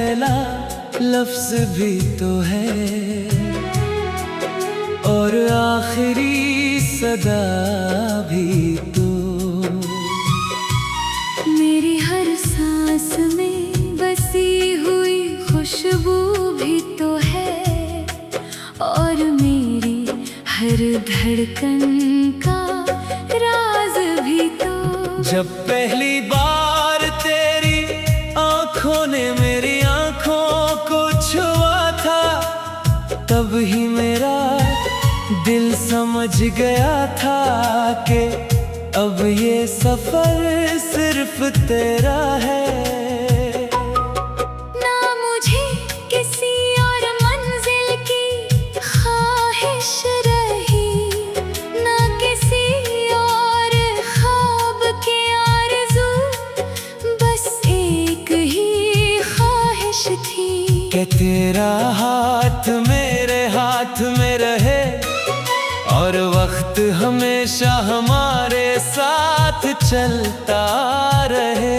पहला लफ्ज भी तो है और आखिरी सदा भी तो। मेरी हर सांस में बसी हुई खुशबू भी तो है और मेरी हर धड़कन का राज भी तो। जब पहली बार तेरी आंखों ने मेरी आंखों को छुआ था, तब ही मेरा दिल समझ गया था कि अब ये सफर सिर्फ तेरा है। ना मुझे किसी और मंजिल की ख्वाहिश रही, ना किसी और ख्वाब की आरज़ू, बस एक ही ख्वाहिश थी कि तेरा हाथ मेरे हाथ में रहे और वक्त हमेशा हमारे साथ चलता रहे।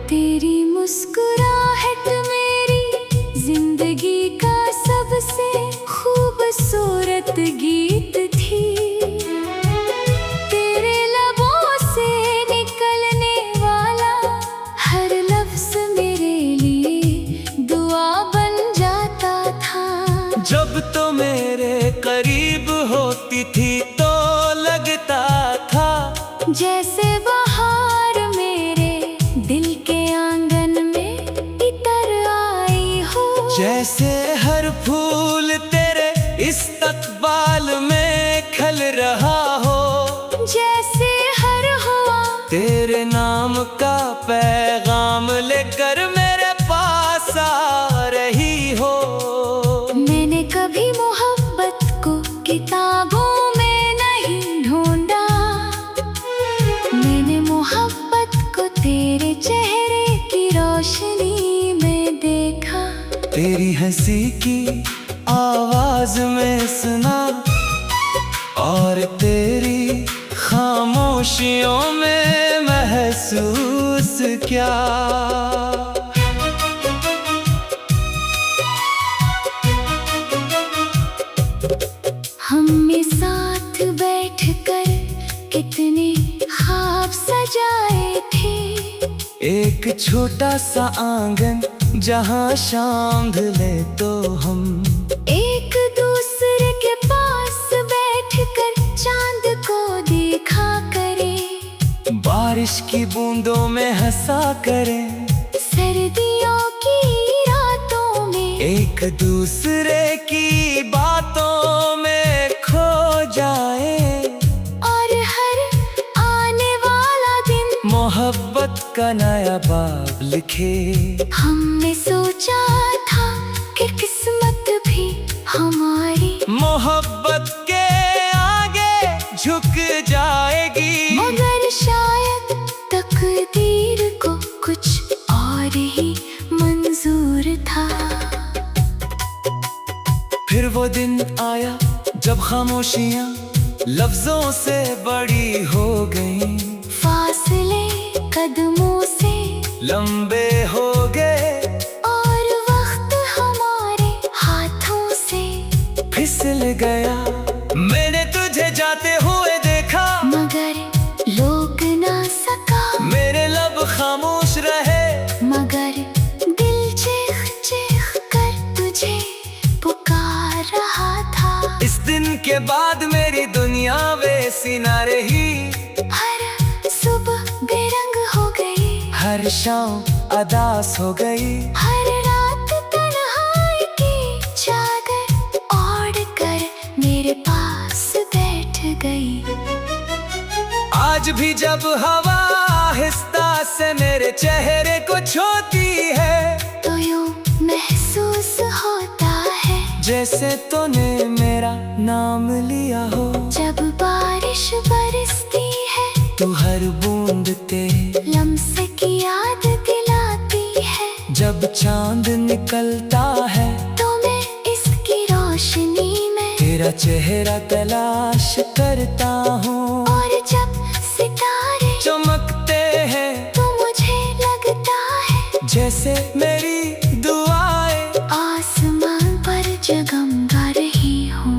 तेरी मुस्कुराहट मेरी जिंदगी का सबसे खूबसूरत गीत थी। तेरे लबों से निकलने वाला हर लफ्ज मेरे लिए दुआ बन जाता था। जब तो मेरे करीब होती थी तो लगता था जैसे बहार मेरे दिल के आंगन में इतर आई हो, जैसे हर फूल तेरे इस्तकबाल में खिल रहा हो, जैसे हर हुआ तेरे नाम का पैगाम लेकर मेरे पास आ रही हो। मैंने कभी मोहब्बत को किताबों में नहीं ढूंढा, मैंने मोहब्बत को तेरे चेहरे की रोशनी में देखा। तेरी हंसी की आवाज में सुना और तेरी खामोशियों में महसूस क्या। हमने साथ बैठकर कितने ख्वाब सजाए थे। एक छोटा सा आंगन जहाँ शाम ढले तो हम एक दूसरे के पास बैठकर चांद को देखा करें, बारिश की बूंदों में हंसा करें, सर्दियों की रातों में एक दूसरे की बातों में खो जाए और हर आने वाला दिन मोहब्बत का नया बाब लिखे। हमने सोचा था कि किस्मत भी हमारी मोहब्बत के आगे झुक जाएगी, मगर शायद तकदीर को कुछ और ही मंजूर था। फिर वो दिन आया जब खामोशियां लफ्जों से बड़ी हो गईं, फासले कदमों से लंबे हो गए और वक्त हमारे हाथों से फिसल गया। मैंने तुझे जाते हुए देखा मगर रोक ना सका, मेरे लब खामोश रहे मगर दिल चीख चीख कर तुझे पुकार रहा था। इस दिन के बाद मेरी दुनिया वैसी ना रही, हर सुबह बेरंग हो गई, हर शाम अदास हो गई, हर रात तन्हाई की चादर ओढ़ कर मेरे पास बैठ गई। आज भी जब हवा आहिस्ता से मेरे चेहरे को छूती है तो यूं महसूस होता है जैसे तूने मेरा नाम लिया हो। जब बारिश बरसती है तू हर बूंद तेरे लम्से की याद दिलाती है, जब चांद निकलता है तो मैं इसकी रोशनी में तेरा चेहरा तलाश करता हूँ, और जब सितारे चमकते हैं तो मुझे लगता है जैसे मेरी दुआएं आसमान पर जगमगा रही हूँ।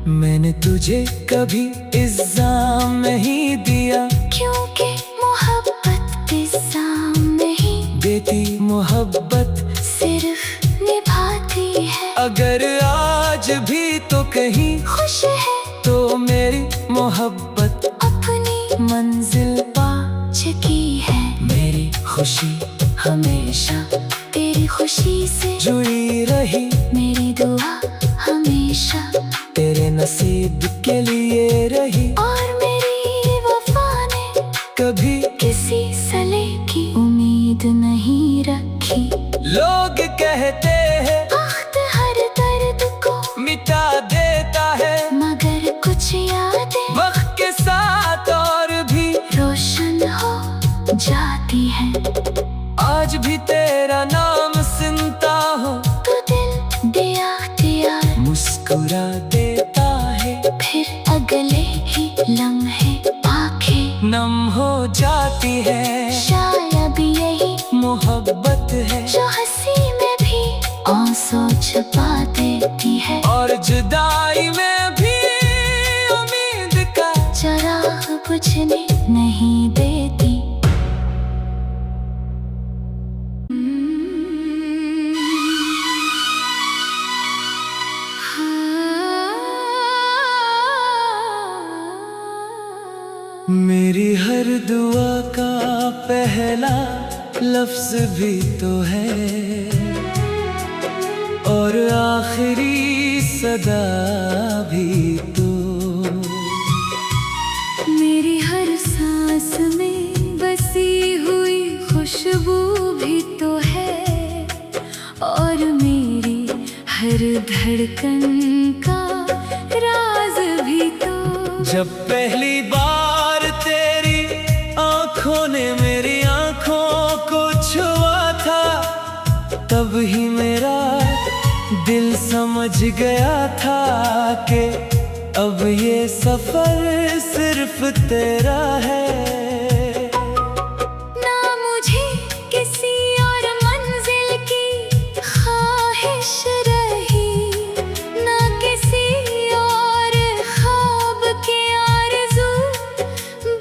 मैंने तुझे कभी इल्जाम नहीं दिया, क्योंकि मोहब्बत इल्जाम नहीं देती मोहब्बत सिर्फ निभाती है। अगर आज भी तो कहीं खुश है तो मेरी मोहब्बत अपनी मंजिल पा चुकी है। मेरी खुशी हमेशा तेरी खुशी से जुड़ी रही, मेरी दुआ हमेशा तेरे नसीब के लिए रही। और मेरी वफा ने कभी किसी सले की उम्मीद नहीं रखी। लोग कहते हैं वक्त हर दर्द को मिटा देता है, मगर कुछ यादें वक्त के साथ और भी रोशन हो जाती है। आज भी तेरा नाम सुनता हूँ, तो दिल दिया दिया मुस्कुरा देता है, फिर अगले ही लम्हे आंखें नम हो जाती है। शायद यही मोहब्बत है जो हंसी में भी आंसू छुपा देती है, और जुदाई में भी उम्मीद का चिराग बुझने नहीं देती। मेरी हर दुआ का पहला लफ्ज भी तो है, और आखिरी सदा भी तो। मेरी हर सांस में बसी हुई खुशबू भी तो है, और मेरी हर धड़कन का राज भी तो। जब पहली बार तेरी आंखों ने मेरी आंखों को छुआ था, तब ही मेरा दिल समझ गया था कि अब ये सफर सिर्फ तेरा है। ना मुझे किसी और मंजिल की ख्वाहिश रही, ना किसी और ख्वाब की आरज़ू,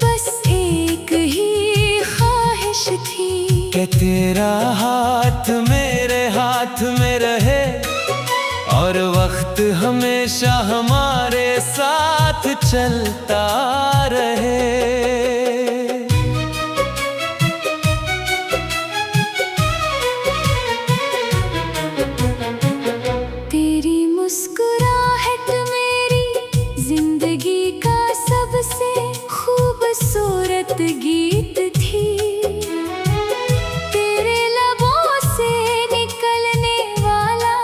बस एक ही ख्वाहिश थी कि तेरा हाथ मेरे हाथ में रहे, और वक्त हमेशा हमारे साथ चलता रहे। तेरी मुस्कुराहट मेरी जिंदगी का सबसे खूबसूरत गीत थी। तेरे लबों से निकलने वाला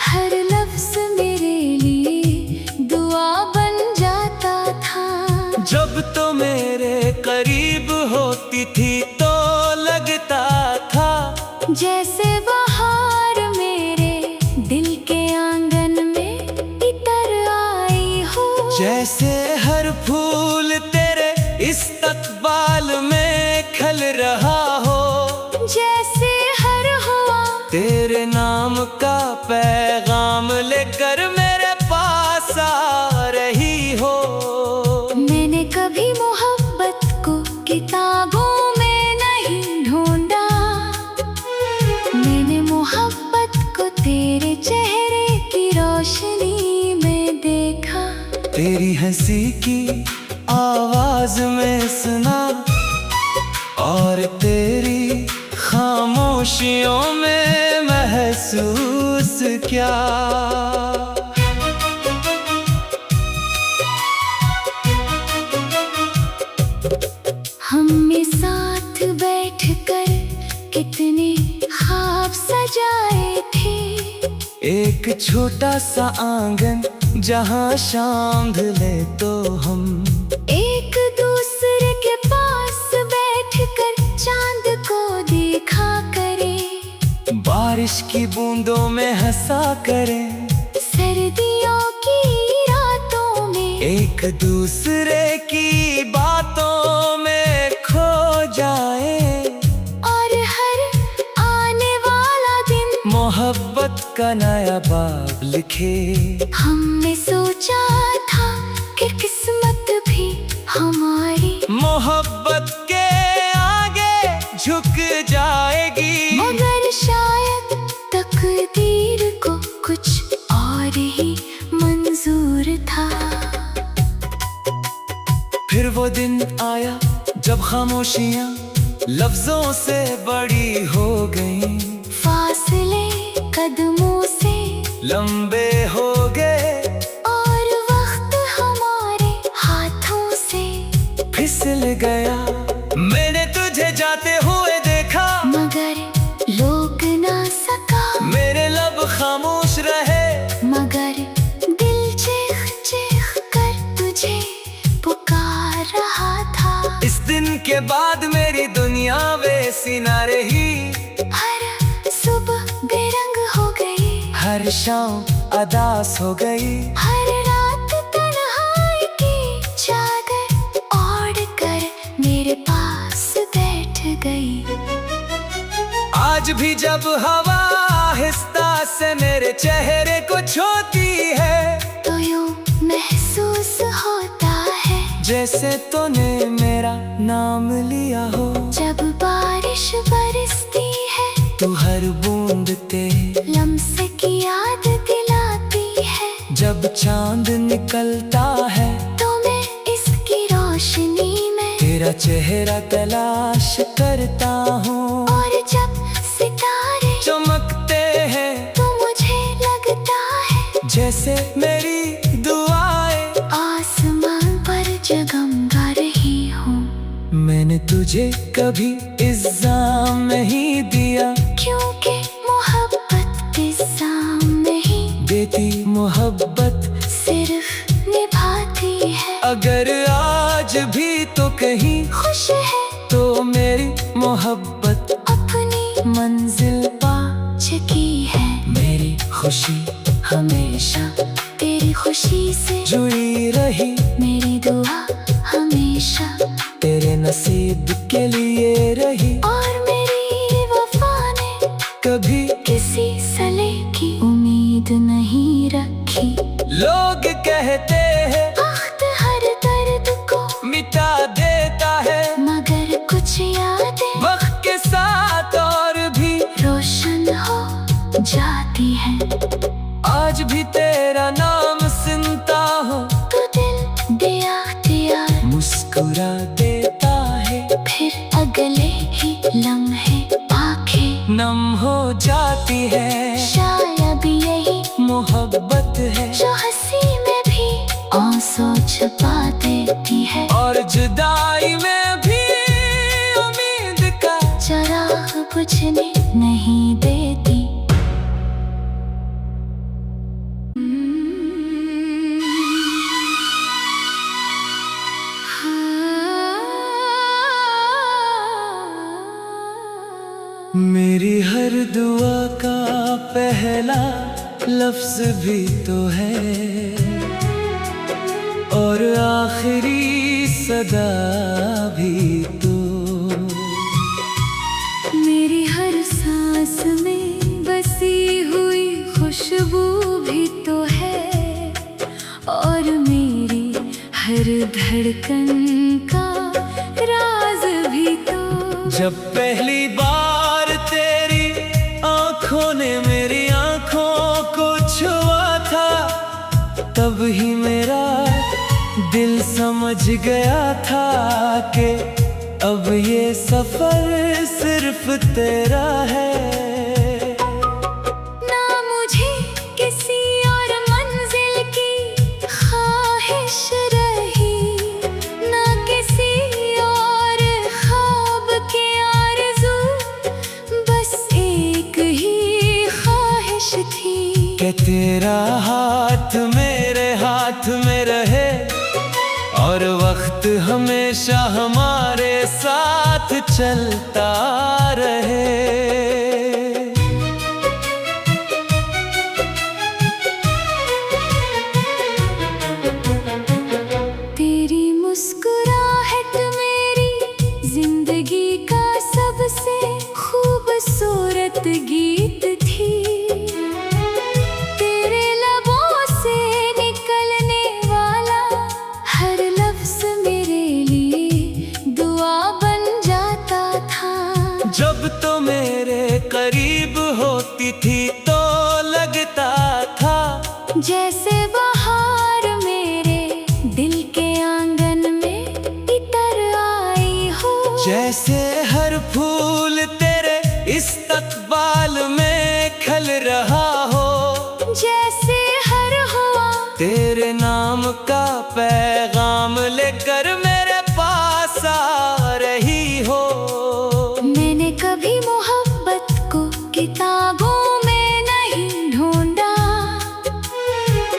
हर लफ्ज मेरे लिए दुआ बन जाता था। जब तो मेरे करीब होती थी तो लगता था जैसे बहार मेरे दिल के आंगन में इतर आई हो, जैसे हर फूल तेरे इस्तकबाल में खिल रहा हो, जैसे हर हुआ तेरे नाम का पैगाम लेकर मेरे पास आ रही हो। मैंने कभी मोहब्बत को किताबों में नहीं ढूंढा, मैंने मोहब्बत को तेरे चेहरे की रोशनी में देखा। तेरी हंसी की आवाज में सुना, और तेरी खामोशियों में महसूस क्या। हमने साथ बैठकर कितने ख्वाब सजाए थे। एक छोटा सा आंगन जहाँ शाम ढले तो हम एक दूसरे के पास बैठकर चांद को देखा करें, बारिश की बूंदों में हंसा करें, सर्दियों की एक दूसरे की बातों में खो जाए, और हर आने वाला दिन मोहब्बत का नया बाब लिखे। हमने सोचा था कि किस्मत भी हमारी मोहब्बत के आगे झुक जाएगी, मगर शायद तकदीर को कुछ और ही मंजूर था। फिर वो दिन आया जब खामोशियां लफ्जों से बड़ी हो गईं, फासले कदमों से लंबे हो गए, और वक्त हमारे हाथों से फिसल गया। मैंने तुझे जाते हुए देखा, मगर लोग ना सका, मेरे लब खामोश रहे, मगर दिल चीख चीख कर तुझे पुकार रहा था। इस दिन के बाद मेरी दुनिया वैसी ना रही, हर सुबह बेरंग हो गई, हर शाम अदास हो गई, हर रात तन्हाई की चादर ओढ़ कर मेरे पास बैठ गई। आज भी जब हवा आहिस्ता से मेरे चेहरे को छूती है, तो यूं महसूस होता है जैसे तूने मेरा नाम लिया हो। जब बारिश बरसती है तू हर बूंद तेरे लम्से की याद दिलाती है, जब चांद निकलता है तो मैं इसकी रोशनी में तेरा चेहरा तलाश करता हूँ। और जब सितारे चमकते हैं तो मुझे लगता है जैसे मेरी दुआएं आसमान पर जगमगा रही हूँ। मैंने तुझे कभी इल्जाम नहीं दिया, क्योंकि मोहब्बत इल्जाम नहीं देती, मोहब्बत सिर्फ निभाती है। अगर आज भी तो कहीं खुश है तो मेरी मोहब्बत अपनी मंजिल पा चुकी है। मेरी खुशी हमेशा तेरी खुशी से जुड़ी रही, मेरी दुआ हमेशा तेरे नसीब के लिए रही। और मेरी वफा ने कभी किसी सले की उम्मीद नहीं रखी। लोग कहते हैं वक्त हर दर्द को मिटा देता है, मगर कुछ यादें वक्त के साथ और भी रोशन हो जाती है। आज भी तेरा नाम सुनता हूँ, तो दिल दिया दिया मुस्कुरा देता है, फिर अगले ही लम्हे आंखें नम हो जाती है। शायद यही मोहब्बत है जो हंसी में भी आंसू छुपा देती है, और जुदाई में भी उम्मीद का चिराग बुझने नहीं देती। मेरी हर दुआ का पहला लफ्ज भी तो है, और आखिरी सदा भी तो। मेरी हर सांस में बसी हुई खुशबू भी तो है, और मेरी हर धड़कन का राज भी तो। जब पहली बार तेरी आंखों ने मेरी आंखों को छुआ था, तब ही मेरा दिल समझ गया था कि अब ये सफर सिर्फ तेरा है। ना मुझे किसी और मंजिल की ख्वाहिश रही, ना किसी और ख्वाब की आरज़ू, बस एक ही ख्वाहिश थी कि तेरा हाथ मेरे हाथ में रहे, और वक्त हमेशा हमारे साथ चलता रहे। जैसे हर फूल तेरे इस्तकबाल में खिल रहा हो, जैसे हर हुआ तेरे नाम का पैगाम लेकर मेरे पास आ रही हो। मैंने कभी मोहब्बत को किताबों में नहीं ढूंढा,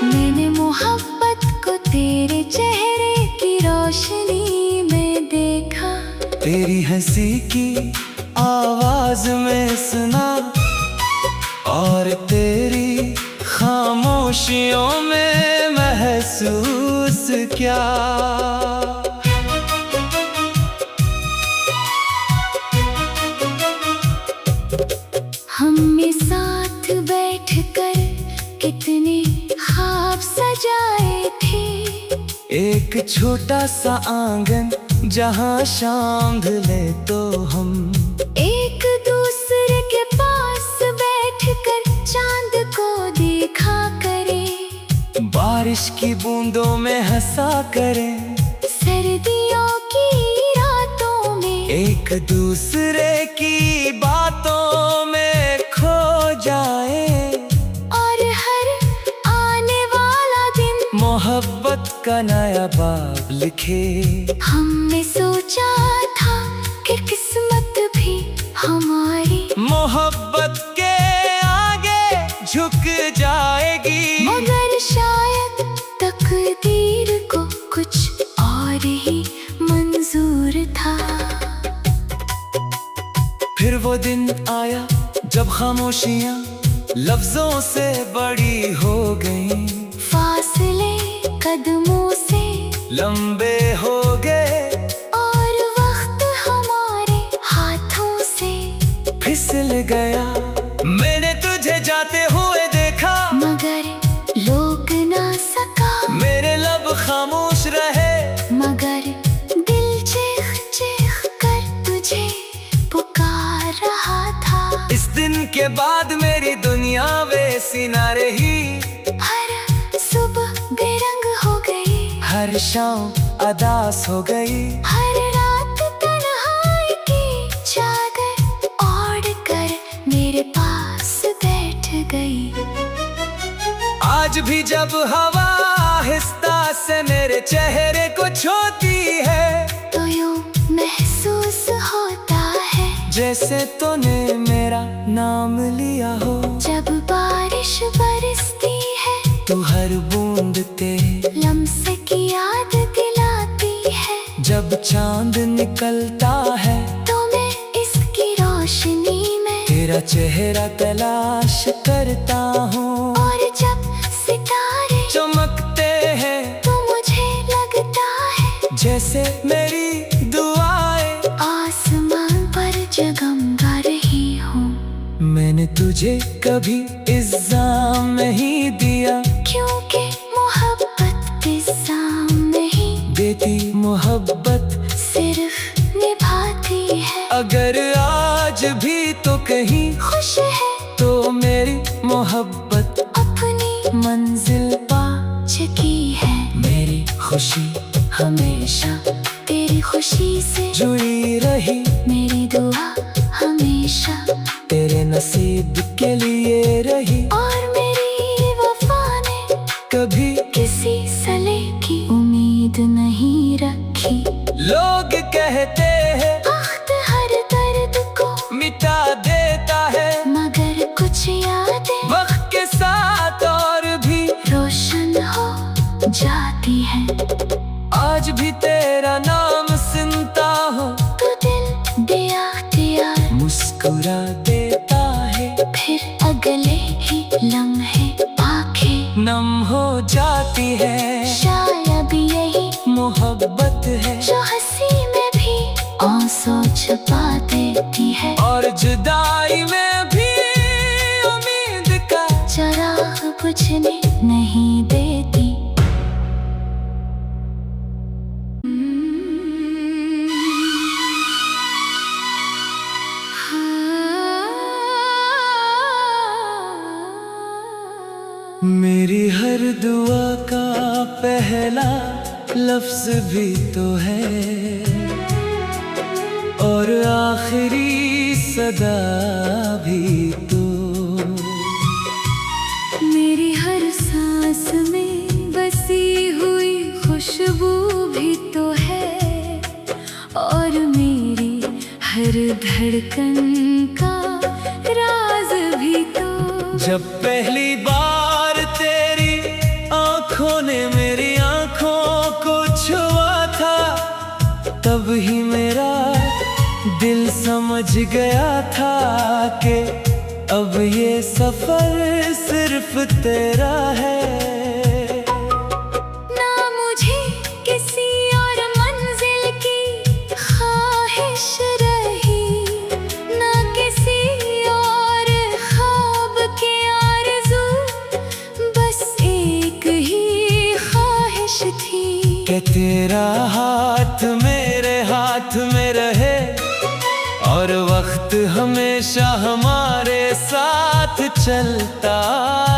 मैंने मोहब्बत को तेरे चेहरे की रोशनी में देखा। तेरी हंसी की आवाज में सुना और तेरी खामोशियों में महसूस क्या। हमने साथ बैठकर कितने ख्वाब सजाए थे, एक छोटा सा आंगन जहाँ शाम ढले तो हम एक दूसरे के पास बैठकर चांद को देखा करे, बारिश की बूंदों में हंसा करें, सर्दियों की रातों में एक दूसरे की बातों में खो जाए, और हर आने वाला दिन मोहब्बत का नया बाब लिखे। हमने सोचा था कि किस्मत भी हमारी मोहब्बत के आगे झुक जाएगी, मगर शायद तकदीर को कुछ और ही मंजूर था। फिर वो दिन आया जब खामोशियां लफ्जों से बड़ी हो गईं, फासले कदमों से लंबे हो गए और वक्त हमारे हाथों से फिसल गया। मैंने तुझे जाते हुए देखा मगर रोक ना सका, मेरे लब खामोश रहे मगर दिल चीख चीख कर तुझे पुकार रहा था। इस दिन के बाद मेरी दुनिया वैसी ना रही, हर सुबह बेरंग हो गई, हर शाम अदास हो गई, हर रात तन्हाई की चादर ओढ़ कर मेरे पास बैठ गई। आज भी जब हवा आहिस्ता से मेरे चेहरे को छूती है, तो यूं महसूस होता है जैसे तूने मेरा नाम लिया हो। जब बारिश बरसती है तू हर बूंद ते लम्से की याद दिलाती है, जब चांद निकलता है तो मैं इसकी रोशनी में तेरा चेहरा तलाश करता हूँ। और जब सितारे चमकते हैं तो मुझे लगता है जैसे मेरी दुआएं आसमान पर जगमगा रही हूँ। मैंने तुझे कभी इल्जाम नहीं दिया, क्योंकि मोहब्बत इल्जाम नहीं देती मोहब्बत सिर्फ निभाती है। अगर आज भी तो कहीं खुश है तो मेरी मोहब्बत अपनी मंजिल पा चुकी है। मेरी खुशी हमेशा तेरी खुशी से जुड़ी रही, मेरी दुआ हमेशा तेरे नसीब के लिए रही, और मेरी वफा ने कभी किसी सले की उम्मीद नहीं रखी। लोग कहते हैं वक्त हर दर्द को मिटा देता है, मगर कुछ यादें वक्त के साथ और भी रोशन हो जाती है। आज भी तेरा नाम सुनता हूँ तो दिल दिया दिया मुस्कुरा देता है, फिर अगले ही लम्हे आंखें नम हो जाती है। शायद यही मोहब्बत है जो हंसी में भी आंसू छुपा देती है, और जुदाई में भी उम्मीद का चिराग बुझने नहीं देती। मेरी हर दुआ का पहला लफ्ज भी तो है, और आखिरी सदा भी तू। मेरी हर सांस में बसी हुई खुशबू भी तो है, और मेरी हर धड़कन का राज भी तो। जब पहली बार तेरी आंखों ने मेरी आंखों को छुआ था, तब ही मेरा दिल समझ गया था कि अब ये सफर सिर्फ तेरा है। ना मुझे किसी और मंजिल की ख्वाहिश रही, ना किसी और ख्वाब की आरज़ू, बस एक ही ख्वाहिश थी कि तेरा हाथ मेरे हाथ में रहे, और वक्त हमेशा हमारे साथ चलता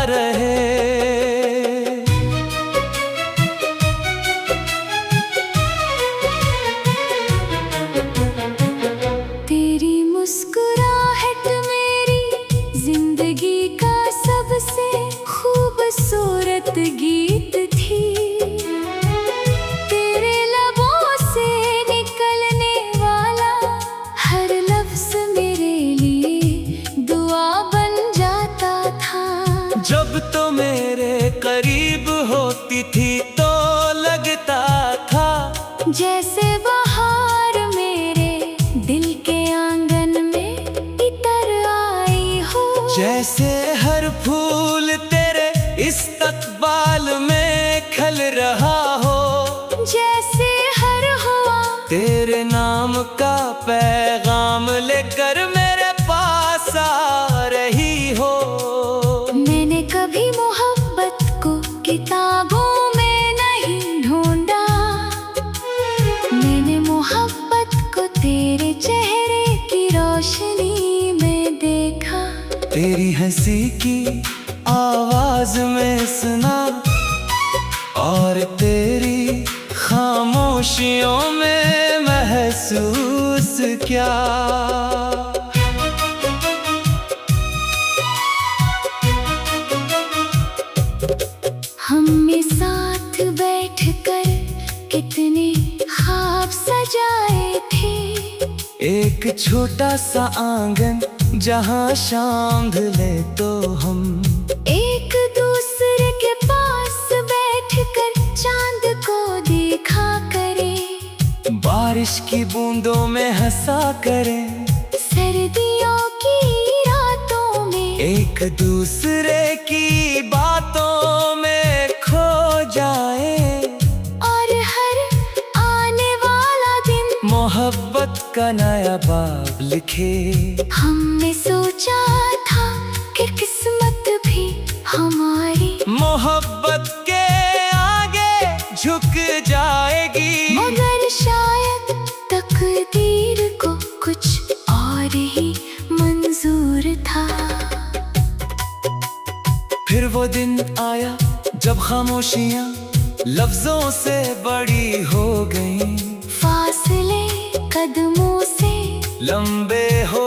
रहे। तेरी मुस्कुराहट मेरी जिंदगी का सबसे खूबसूरत गीत थी। तेरे लबों से निकलने वाला हर लफ्ज मेरे लिए दुआ बन जाता था। जब तो मेरे करीब होती थी तो लगता था जैसे बहार मेरे दिल के आंगन में इतर आई हो, जैसे हर फूल तेरे इस्तकबाल में खिल रहा हो, जैसे हर हुआ तेरे नाम का पैगाम लेकर मेरे पास आ रही हो। मैंने कभी मोहब्बत को किताबों में नहीं ढूंढा, मैंने मोहब्बत को तेरे चेहरे की रोशनी में देखा। तेरी हंसी की आवाज में सुना, और तेरी खामोशियों में महसूस क्या। हमने साथ बैठकर कितने ख्वाब सजाए थे। एक छोटा सा आंगन जहाँ शाम ढले तो हम एक दूसरे के पास बैठकर चांद को देखा करें, बारिश की बूंदों में हंसा करें, सर्दियों की रातों में एक दूसरे की बातों में खो जाए, और हर आने वाला दिन मोहब्बत का नया बाब लिखे। हमने सोचा था कि किस्मत भी हमारी मोहब्बत के आगे झुक जाएगी, मगर शायद तकदीर को कुछ और ही मंजूर था। फिर वो दिन आया जब खामोशियां लफ्जों से बड़ी हो गईं, फासले कदमों से लंबे हो